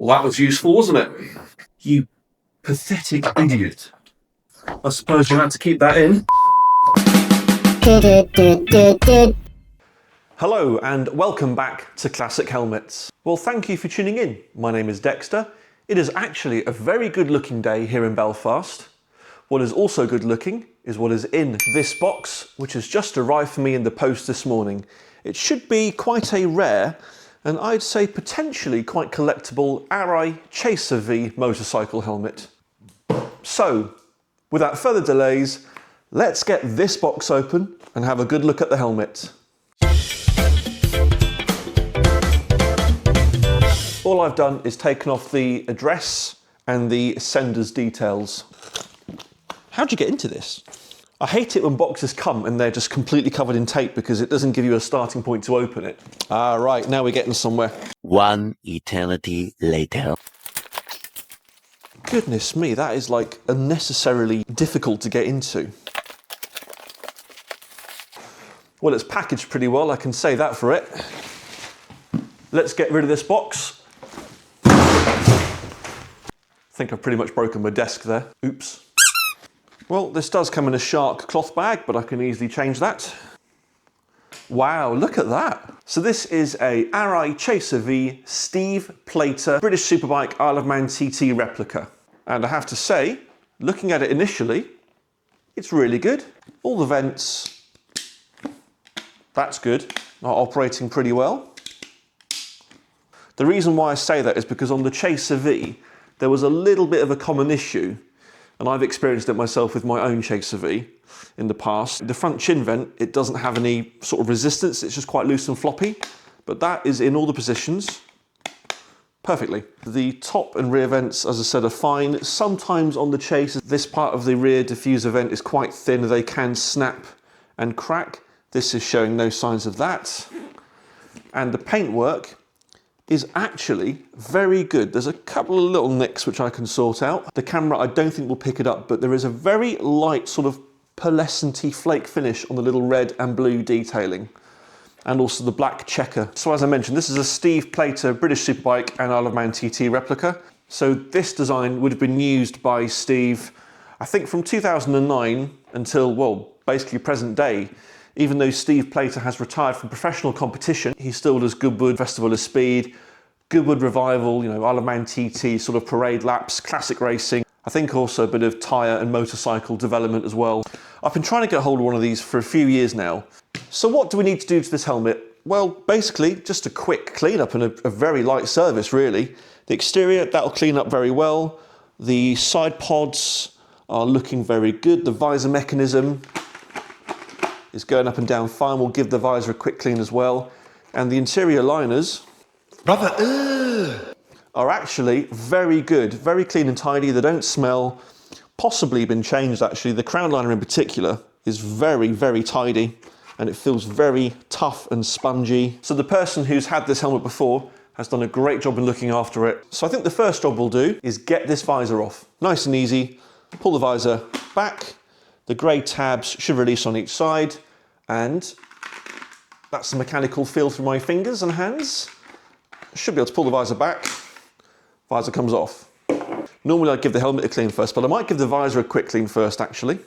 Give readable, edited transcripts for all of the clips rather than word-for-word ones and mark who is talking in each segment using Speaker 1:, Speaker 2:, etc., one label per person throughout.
Speaker 1: Well, that was useful, wasn't it? You pathetic idiot. I suppose you had to keep that in. Hello and welcome back to Classic Helmets. Well, thank you for tuning in. My name is Dexter. It is actually a very good looking day here in Belfast. What is also good looking is what is in this box, which has just arrived for me in the post this morning. It should be quite a rare, and I'd say potentially quite collectible, Arai Chaser V motorcycle helmet. So, without further delays, let's get this box open and have a good look at the helmet. All I've done is taken off the address and the sender's details. How'd you get into this? I hate it when boxes come and they're just completely covered in tape because it doesn't give you a starting point to open it. Ah, right, now we're getting somewhere.
Speaker 2: One eternity later.
Speaker 1: Goodness me, that is like unnecessarily difficult to get into. Well, it's packaged pretty well, I can say that for it. Let's get rid of this box. I think I've pretty much broken my desk there. Oops. Well, this does come in a shark cloth bag, but I can easily change that. Wow, look at that. So this is a Arai Chaser V Steve Plater British Superbike Isle of Man TT replica. And I have to say, looking at it initially, it's really good. All the vents, that's good, are operating pretty well. The reason why I say that is because on the Chaser V, there was a little bit of a common issue, and I've experienced it myself with my own Chaser V in the past. The front chin vent, it doesn't have any sort of resistance, it's just quite loose and floppy, but that is in all the positions perfectly. The top and rear vents, as I said, are fine. Sometimes on the Chaser, this part of the rear diffuser vent is quite thin, they can snap and crack. This is showing no signs of that. And the paintwork is actually very good. There's a couple of little nicks which I can sort out. The camera I don't think will pick it up, but there is a very light sort of pearlescent-y flake finish on the little red and blue detailing, and also the black checker. So as I mentioned, this is a Steve Plater British Superbike and Isle of Man TT replica. So this design would have been used by Steve, I think from 2009 until, well, basically present day. Even though Steve Plater has retired from professional competition, he still does Goodwood Festival of Speed, Goodwood Revival, you know, Isle of Man TT, sort of parade laps, classic racing. I think also a bit of tyre and motorcycle development as well. I've been trying to get hold of one of these for a few years now. So what do we need to do to this helmet? Well, basically just a quick clean-up and a very light service, really. The exterior, that'll clean up very well. The side pods are looking very good. The visor mechanism is going up and down fine. We'll give the visor a quick clean as well. And the interior liners are actually very good, very clean and tidy. They don't smell, possibly been changed actually. The crown liner in particular is very, very tidy and it feels very tough and spongy. So the person who's had this helmet before has done a great job in looking after it. So I think the first job we'll do is get this visor off. Nice and easy. Pull the visor back. The grey tabs should release on each side, and that's the mechanical feel through my fingers and hands. Should be able to pull the visor back, visor comes off. Normally I'd give the helmet a clean first, but I might give the visor a quick clean first actually.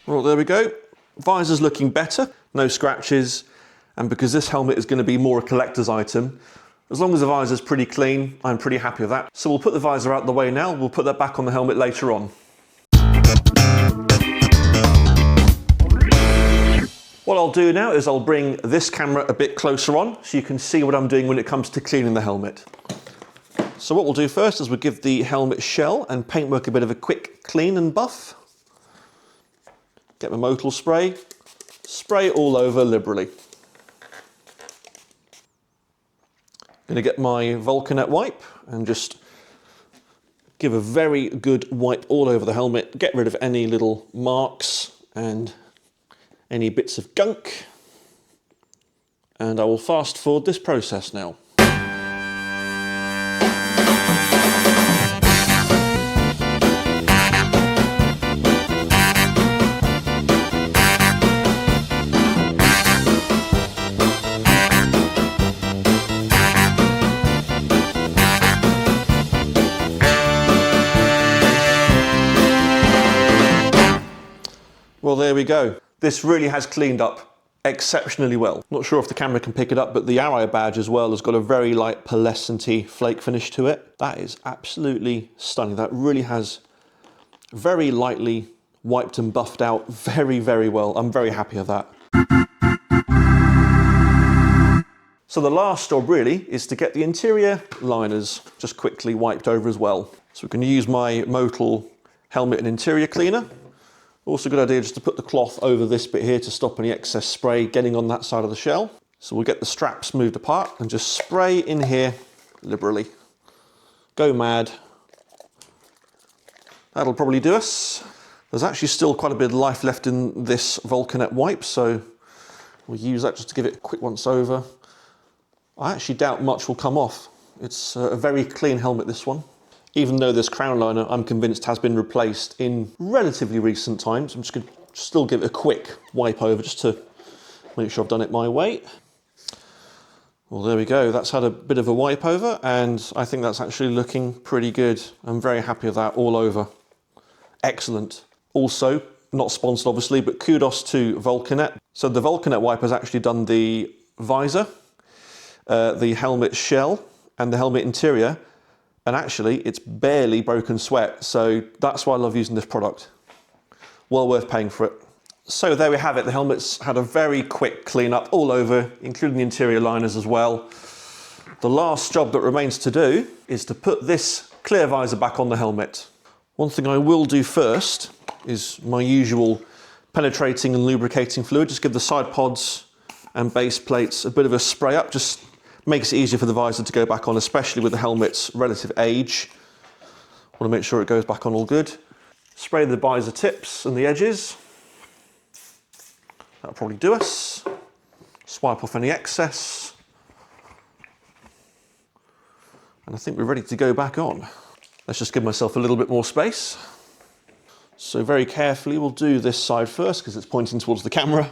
Speaker 1: Well, there we go. Visor's looking better, no scratches, and because this helmet is going to be more a collector's item, as long as the visor's pretty clean, I'm pretty happy with that. So we'll put the visor out the way now, we'll put that back on the helmet later on. What I'll do now is I'll bring this camera a bit closer on so you can see what I'm doing when it comes to cleaning the helmet. So what we'll do first is we'll give the helmet shell and paintwork a bit of a quick clean and buff. Get my Motul spray, spray it all over liberally. Going to get my Vulcanet wipe and just give a very good wipe all over the helmet, get rid of any little marks and any bits of gunk. And I will fast forward this process now. we go. This really has cleaned up exceptionally well. Not sure if the camera can pick it up, but the Arai badge as well has got a very light pearlescent-y flake finish to it. That is absolutely stunning. That really has very lightly wiped and buffed out very, very well. I'm very happy with that. So the last job really is to get the interior liners just quickly wiped over as well. So we're going to use my Motul helmet and interior cleaner. Also a good idea just to put the cloth over this bit here to stop any excess spray getting on that side of the shell. So we'll get the straps moved apart and just spray in here liberally. Go mad. That'll probably do us. There's actually still quite a bit of life left in this Vulcanet wipe, so we'll use that just to give it a quick once over. I actually doubt much will come off. It's a very clean helmet, this one. Even though this crown liner, I'm convinced, has been replaced in relatively recent times. I'm just going to still give it a quick wipe over just to make sure I've done it my way. Well, there we go. That's had a bit of a wipe over, and I think that's actually looking pretty good. I'm very happy with that all over. Excellent. Also, not sponsored obviously, but kudos to Vulcanet. So the Vulcanet wipe has actually done the visor, the helmet shell, and the helmet interior, and actually it's barely broken sweat, so that's why I love using this product. Well worth paying for it. So there we have it. The helmet's had a very quick clean up all over, including the interior liners as well. The last job that remains to do is to put this clear visor back on the helmet. One thing I will do first is my usual penetrating and lubricating fluid. Just give the side pods and base plates a bit of a spray up. Just makes it easier for the visor to go back on, especially with the helmet's relative age. Want to make sure it goes back on all good. Spray the visor tips and the edges. That'll probably do us. Swipe off any excess. And I think we're ready to go back on. Let's just give myself a little bit more space. So very carefully, we'll do this side first because it's pointing towards the camera.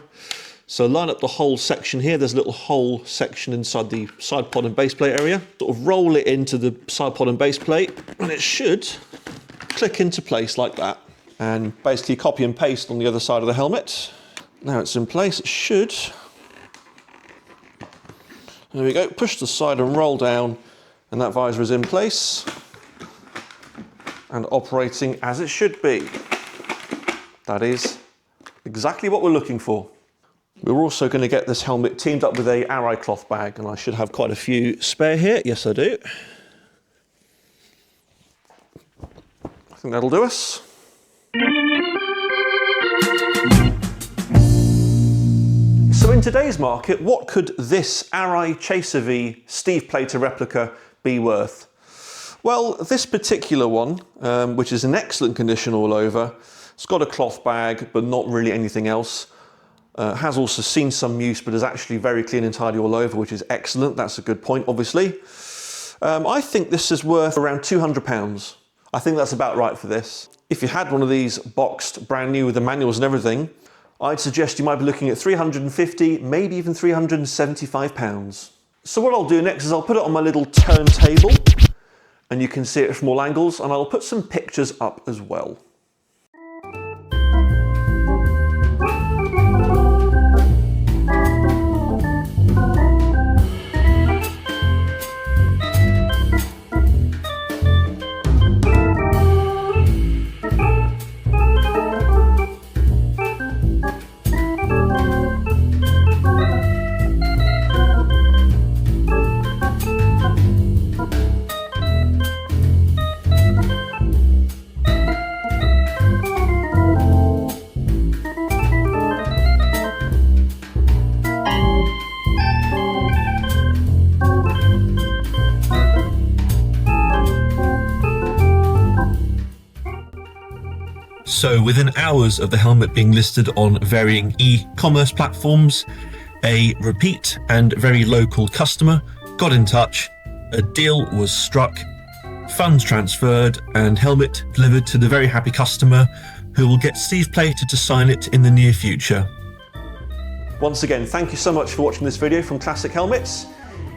Speaker 1: So line up the whole section here. There's a little hole section inside the side pod and base plate area. Sort of roll it into the side pod and base plate, and it should click into place like that. And basically copy and paste on the other side of the helmet. Now it's in place, it should. There we go, push the side and roll down, and that visor is in place and operating as it should be. That is exactly what we're looking for. We're also going to get this helmet teamed up with a Arai cloth bag, and I should have quite a few spare here. Yes, I do. I think that'll do us. So in today's market, what could this Arai Chaser V Steve Plater replica be worth? Well, this particular one, which is in excellent condition all over, it's got a cloth bag, but not really anything else. Has also seen some use, but is actually very clean and tidy all over, which is excellent. That's a good point, obviously. I think this is worth around £200. I think that's about right for this. If you had one of these boxed, brand new with the manuals and everything, I'd suggest you might be looking at £350, maybe even £375. So what I'll do next is I'll put it on my little turntable, and you can see it from all angles, and I'll put some pictures up as well.
Speaker 3: So within hours of the helmet being listed on varying e-commerce platforms, a repeat and very local customer got in touch, a deal was struck, funds transferred, and helmet delivered to the very happy customer, who will get Steve Plater to sign it in the near future.
Speaker 1: Once again, thank you so much for watching this video from Classic Helmets.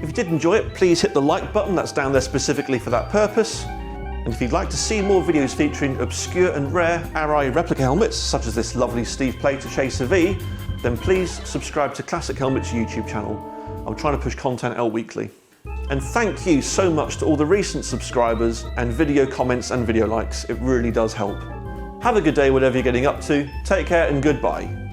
Speaker 1: If you did enjoy it, please hit the like button, that's down there specifically for that purpose. And if you'd like to see more videos featuring obscure and rare Arai replica helmets, such as this lovely Steve Plater Chaser V, then please subscribe to Classic Helmets YouTube channel. I'm trying to push content out weekly. And thank you so much to all the recent subscribers and video comments and video likes. It really does help. Have a good day, whatever you're getting up to. Take care and goodbye.